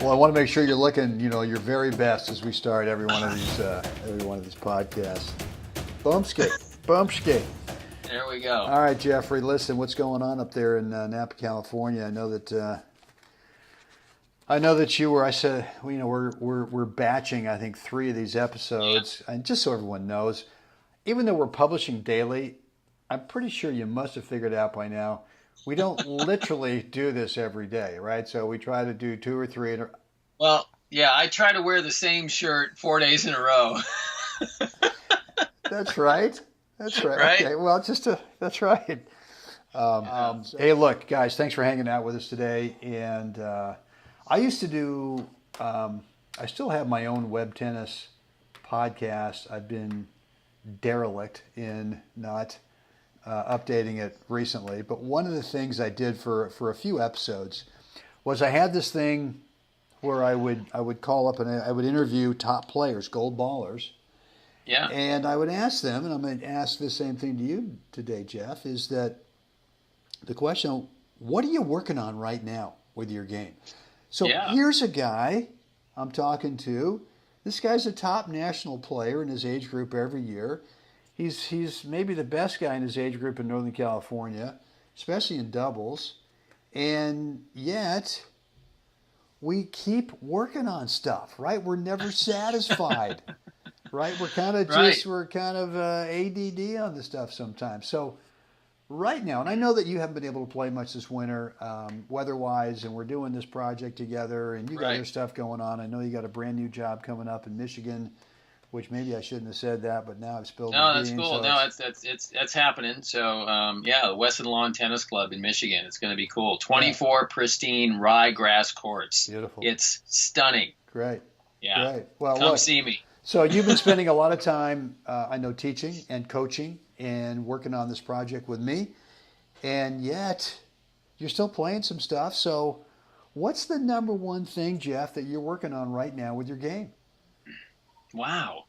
Well, I want to make sure you're looking, your very best as we start every one of these podcasts. Bump skate. There we go. All right, Jeffrey. Listen, what's going on up there in Napa, California? I know that you were. I said, we're batching. I think 3 of these episodes, and just so everyone knows, even though we're publishing daily, I'm pretty sure you must have figured out by now. We don't literally do this every day, right? So we try to do 2 or 3. Well, yeah, I try to wear the same shirt 4 days in a row. That's right. Right? Okay. Well, that's right. Hey, look, guys, thanks for hanging out with us today. And I used to do. I still have my own web tennis podcast. I've been derelict in not updating it recently. But one of the things I did for a few episodes was I had this thing where I would call up and I would interview top players, gold ballers. Yeah. And I would ask them, and I'm going to ask the same thing to you today, Jeff, is that the question, what are you working on right now with your game? So Here's a guy I'm talking to. This guy's a top national player in his age group every year. He's maybe the best guy in his age group in Northern California, especially in doubles. And yet, we keep working on stuff, right? We're never satisfied. Right, we're kind of ADD on this stuff sometimes. So right now, and I know that you haven't been able to play much this winter, weather-wise, and we're doing this project together, and you got your stuff going on. I know you got a brand new job coming up in Michigan, which maybe I shouldn't have said that, but now I've spilled the beans. No, that's cool. So that's happening. So the Weston Lawn Tennis Club in Michigan. It's going to be cool. 24 pristine ryegrass courts. Beautiful. It's stunning. Great. Yeah. Great. Well, come see me. So you've been spending a lot of time, I know, teaching and coaching and working on this project with me, and yet you're still playing some stuff. So what's the number one thing, Jeff, that you're working on right now with your game? Wow.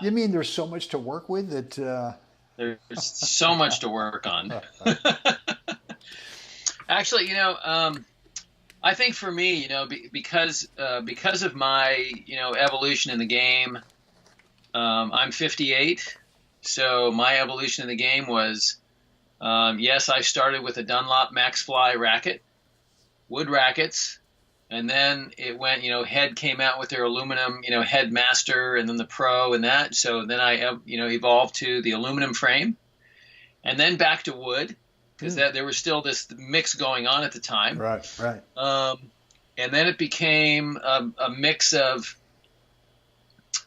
You mean there's so much to work with that... There's so much to work on. Actually, I think for me, because of my, evolution in the game, I'm 58. So my evolution in the game was, yes, I started with a Dunlop Max Fly racket, wood rackets, and then it went, Head came out with their aluminum, Head Master, and then the Pro and that. So then I, evolved to the aluminum frame, and then back to wood. Because there was still this mix going on at the time. Right. And then it became a mix of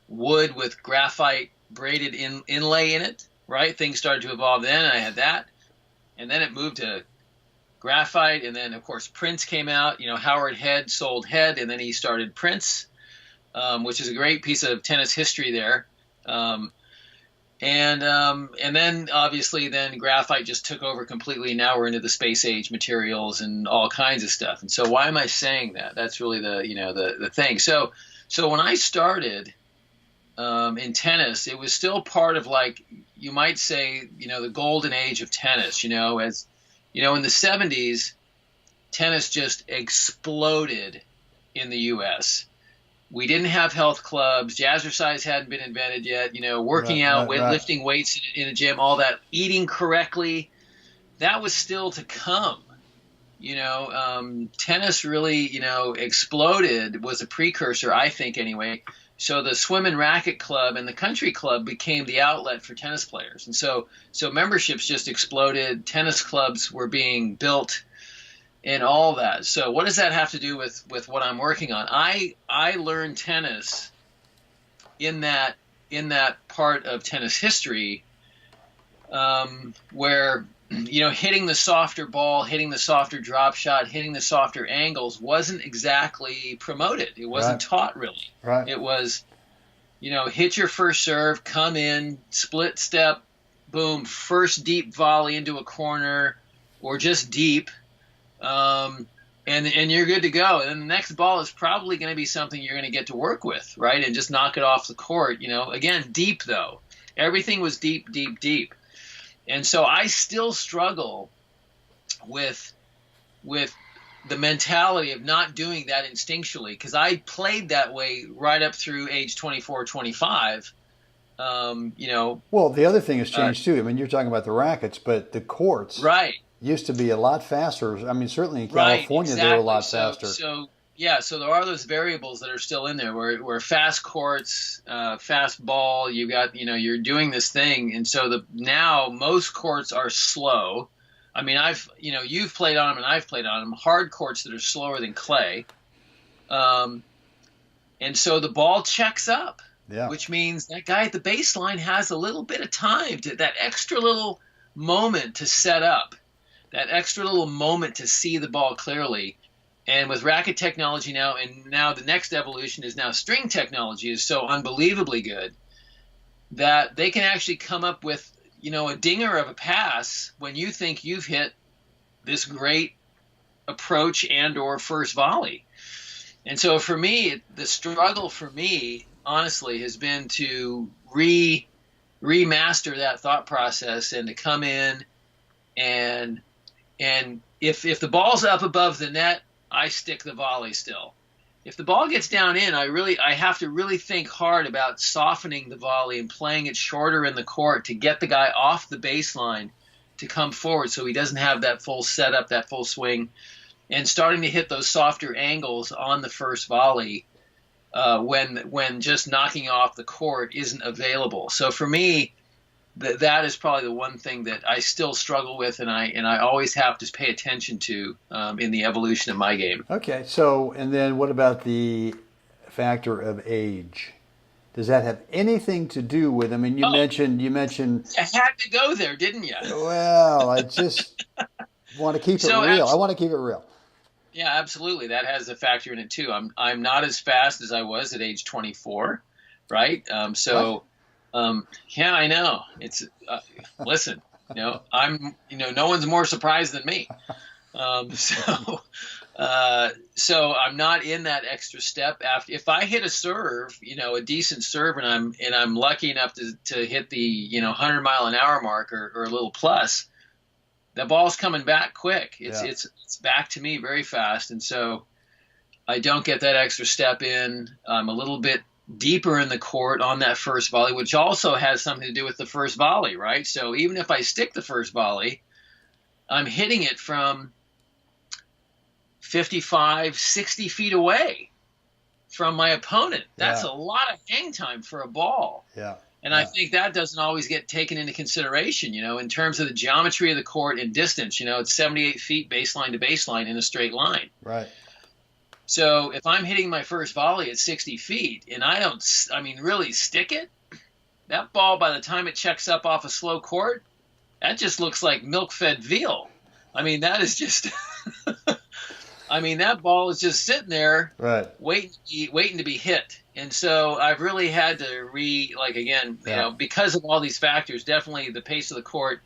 wood with graphite braided inlay in it, right? Things started to evolve then, and I had that. And then it moved to graphite, and then, of course, Prince came out. Howard Head sold Head, and then he started Prince, which is a great piece of tennis history there. And then obviously graphite just took over completely. Now we're into the space age materials and all kinds of stuff. And so why am I saying that? That's really the thing. So when I started in tennis, it was still part of, like, you might say, the golden age of tennis, as in the 70s, tennis just exploded in the US. We didn't have health clubs. Jazzercise hadn't been invented yet. Working out, lifting weights in a gym, all that, eating correctly, that was still to come. Tennis really, exploded, was a precursor, I think, anyway. So the swim and racket club and the country club became the outlet for tennis players. And so memberships just exploded. Tennis clubs were being built. And all that. So what does that have to do with what I'm working on? I learned tennis in that part of tennis history where hitting the softer ball, hitting the softer drop shot, hitting the softer angles wasn't exactly promoted. It wasn't taught really. Right. It was hit your first serve, come in, split step, boom, first deep volley into a corner or just deep. And you're good to go. And then the next ball is probably going to be something you're going to get to work with, right? And just knock it off the court. Again, deep though. Everything was deep, deep, deep. And so I still struggle with with the mentality of not doing that instinctually, because I played that way right up through age 24, 25. Well, the other thing has changed too. I mean, you're talking about the rackets, but the courts Right, used to be a lot faster. I mean, certainly in right, California, they were a exactly. lot So, faster. yeah, so there are those variables that are still in there where fast courts, fast ball, you got, you're doing this thing. And so now most courts are slow. I mean, you've played on them and I've played on them, hard courts that are slower than clay. Um, and so the ball checks up, Yeah. which means that guy at the baseline has a little bit of time that extra little moment to set up, that extra little moment to see the ball clearly. And with racket technology now, and now the next evolution is now string technology is so unbelievably good that they can actually come up with, a dinger of a pass when you think you've hit this great approach and or first volley. And so for me, the struggle for me, honestly, has been to remaster that thought process and to come in and if the ball's up above the net, I stick the volley still. If the ball gets down in, I have to really think hard about softening the volley and playing it shorter in the court to get the guy off the baseline to come forward so he doesn't have that full setup, that full swing, and starting to hit those softer angles on the first volley when just knocking off the court isn't available. So for me, that is probably the one thing that I still struggle with, and I always have to pay attention to in the evolution of my game. Okay, so and then what about the factor of age? Does that have anything to do with? I mean, you mentioned. You had to go there, didn't you? Well, I just want to keep it real. I want to keep it real. Yeah, absolutely. That has a factor in it too. I'm not as fast as I was at age 24, right? Yeah, I know. It's listen, I'm, no one's more surprised than me. So I'm not in that extra step. After if I hit a serve, a decent serve, and I'm lucky enough to hit the 100-mile-an-hour mark or a little plus, the ball's coming back quick. It's back to me very fast, and so I don't get that extra step in. I'm a little bit deeper in the court on that first volley, which also has something to do with the first volley, right? So even if I stick the first volley, I'm hitting it from 55, 60 feet away from my opponent. That's a lot of hang time for a ball. Yeah. And I think that doesn't always get taken into consideration, in terms of the geometry of the court and distance. It's 78 feet baseline to baseline in a straight line. Right. So if I'm hitting my first volley at 60 feet and I don't, really stick it, that ball, by the time it checks up off a slow court, that just looks like milk-fed veal. That is just, that ball is just sitting there, right, waiting to be hit. And so I've really had to because of all these factors, definitely the pace of the court,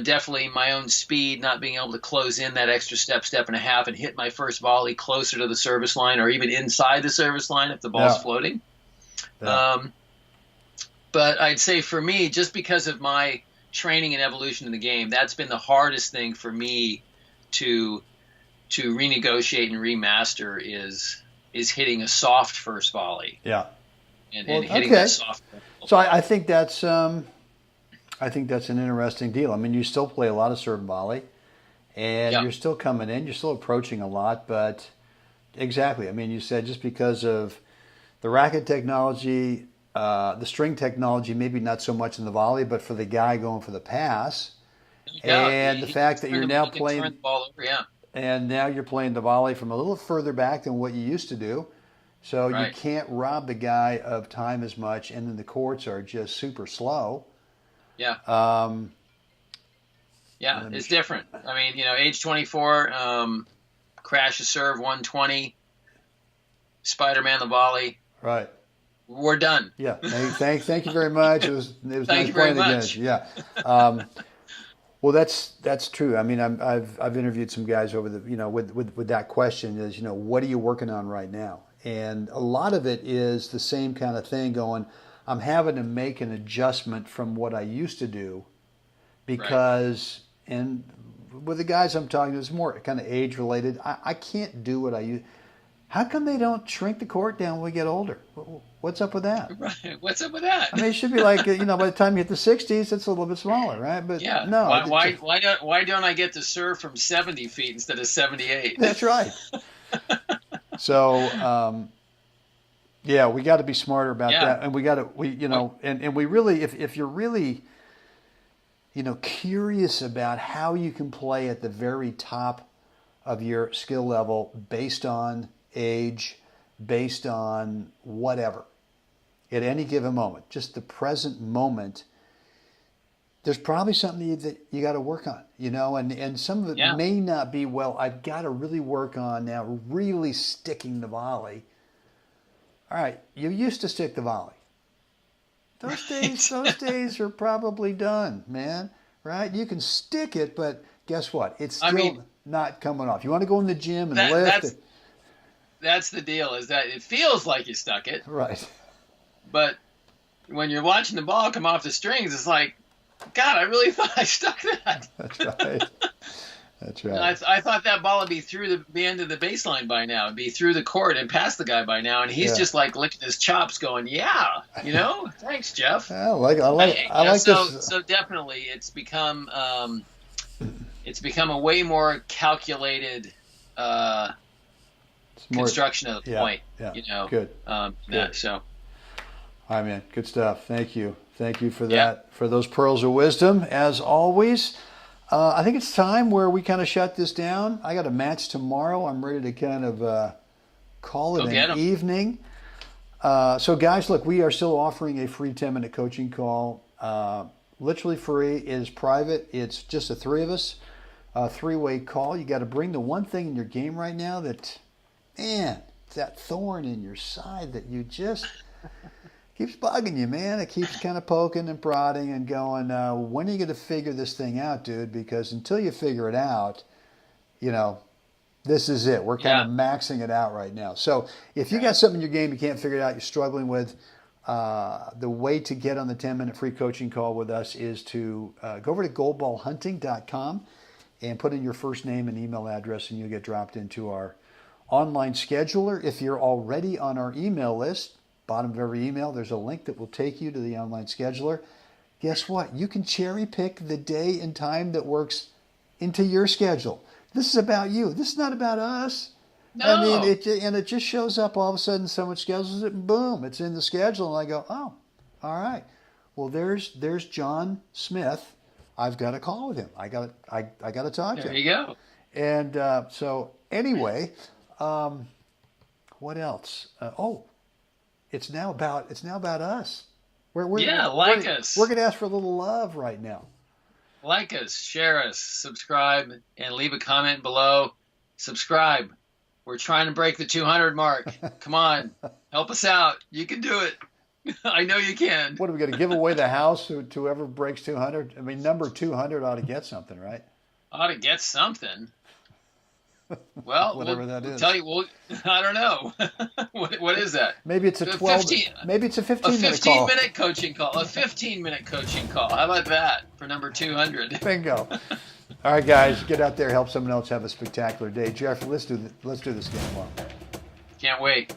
definitely my own speed, not being able to close in that extra step and a half and hit my first volley closer to the service line or even inside the service line if the ball's floating. Yeah. But I'd say for me, just because of my training and evolution in the game, that's been the hardest thing for me to renegotiate and remaster is hitting a soft first volley. Yeah. And hitting that soft. So I think that's an interesting deal. You still play a lot of serve volley, and you're still coming in, you're still approaching a lot, but exactly. You said just because of the racket technology, the string technology, maybe not so much in the volley, but for the guy going for the pass, and the fact that you're now playing turn the ball over, and now you're playing the volley from a little further back than what you used to do. So right. You can't rob the guy of time as much, and then the courts are just super slow. Yeah. It's different. Age 24, crash a serve, 120, Spider-Man the volley. Right. We're done. Yeah. Thank you very much. It was nice playing against you. Yeah. Well, that's true. I've interviewed some guys over the with that question is what are you working on right now? And a lot of it is the same kind of thing going. I'm having to make an adjustment from what I used to do because, and with the guys I'm talking to, it's more kind of age related. I can't do what I used. How come they don't shrink the court down when we get older? What's up with that? Right. What's up with that? I mean, it should be like, by the time you hit the 60s, it's a little bit smaller, right? But yeah. no. Why don't I get to serve from 70 feet instead of 78? That's right. So, yeah, we got to be smarter about that, and and we really, if you're really, curious about how you can play at the very top of your skill level based on age, based on whatever, at any given moment, just the present moment, there's probably something that you got to work on, and some of it may not be, I've got to really work on now really sticking the volley. All right, you used to stick the volley. Those days are probably done, man, right? You can stick it, but guess what? It's still not coming off. You want to go in the gym and lift. That's the deal, is that it feels like you stuck it. Right. But when you're watching the ball come off the strings, it's like, God, I really thought I stuck that. That's right. That's right. I thought that ball would be through the end of the baseline by now. It'd be through the court and past the guy by now. And he's just like licking his chops going, thanks, Jeff. I like this. So definitely it's become a way more calculated construction of the point. Yeah. Good. Good. So. All right, man. Good stuff. Thank you. Thank you for that, for those pearls of wisdom, as always. I think it's time where we kind of shut this down. I got a match tomorrow. I'm ready to kind of call it an evening. So, guys, look, we are still offering a free 10-minute coaching call. Literally free. It is private. It's just the three of us. A three-way call. You got to bring the one thing in your game right now that, man, it's that thorn in your side that you just... keeps bugging you, man. It keeps kind of poking and prodding and going, when are you going to figure this thing out, dude? Because until you figure it out, this is it. We're kind of maxing it out right now. So if you got something in your game you can't figure it out, you're struggling with, the way to get on the 10-minute free coaching call with us is to go over to goldballhunting.com and put in your first name and email address, and you'll get dropped into our online scheduler. If you're already on our email list, bottom of every email, there's a link that will take you to the online scheduler. Guess what? You can cherry pick the day and time that works into your schedule. This is about you. This is not about us. No. I mean, it just shows up all of a sudden. Someone schedules it, and boom, it's in the schedule. And I go, oh, all right. Well, there's John Smith. I've got to call with him. I got to talk to him. There you go. And so anyway, what else? It's now about us. Like us. We're gonna ask for a little love right now. Like us, share us, subscribe, and leave a comment below. Subscribe. We're trying to break the 200 mark. Come on, help us out. You can do it. I know you can. What are we going to give away the house to whoever breaks 200? I mean, number 200 ought to get something, right? Ought to get something. Well, whatever that is. Tell you, I don't know. What is that? Maybe it's a 12. Maybe it's a 15-minute call. 15-minute coaching call. A 15-minute coaching call. How about that for number 200? Bingo. All right, guys, get out there, help someone else have a spectacular day. Jeff, let's do this game well. Can't wait.